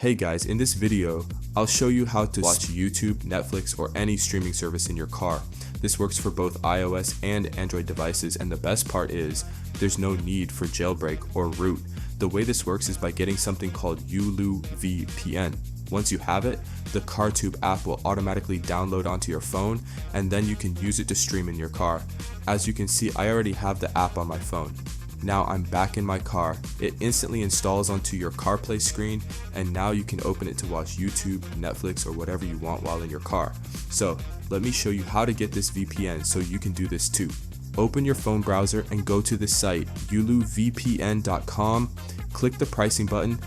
Hey guys, in this video, I'll show you how to watch YouTube, Netflix, or any streaming service in your car. This works for both iOS and Android devices, and the best part is, there's no need for jailbreak or root. The way this works is by getting something called Yulu VPN. Once you have it, the CarTube app will automatically download onto your phone, and then you can use it to stream in your car. As you can see, I already have the app on my phone. Now I'm back in my car. It instantly installs onto your CarPlay screen, and now you can open it to watch YouTube, Netflix, or whatever you want while in your car. So let me show you how to get this VPN so you can do this too. Open your phone browser and go to this site, yuluvpn.com, click the pricing button,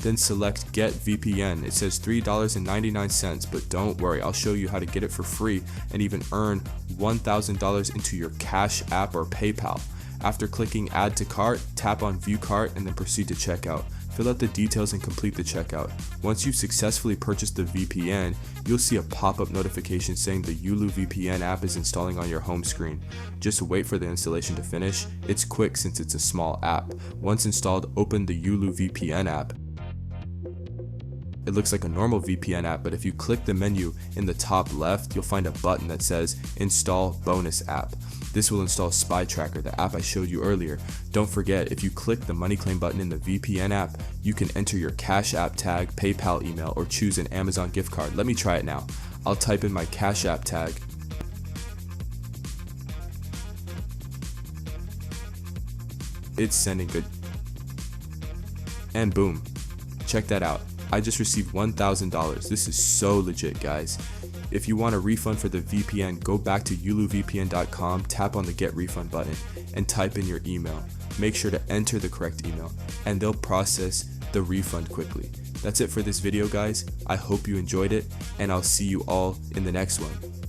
then select Get VPN. It says $3.99, but don't worry, I'll show you how to get it for free and even earn $1,000 into your Cash App or PayPal. After clicking Add to Cart, tap on View Cart and then proceed to checkout. Fill out the details and complete the checkout. Once you've successfully purchased the VPN, you'll see a pop-up notification saying the Yulu VPN app is installing on your home screen. Just wait for the installation to finish. It's quick since it's a small app. Once installed, open the Yulu VPN app. It looks like a normal VPN app, but if you click the menu in the top left, you'll find a button that says Install Bonus App. This will install Spy Tracker, the app I showed you earlier. Don't forget, if you click the Money Claim button in the VPN app, you can enter your Cash App tag, PayPal email, or choose an Amazon gift card. Let me try it now. I'll type in my Cash App tag. It's sending good. And boom. Check that out. I just received $1,000. This is so legit, guys. If you want a refund for the VPN, go back to yuluvpn.com, tap on the Get Refund button, and type in your email. Make sure to enter the correct email, and they'll process the refund quickly. That's it for this video, guys. I hope you enjoyed it, and I'll see you all in the next one.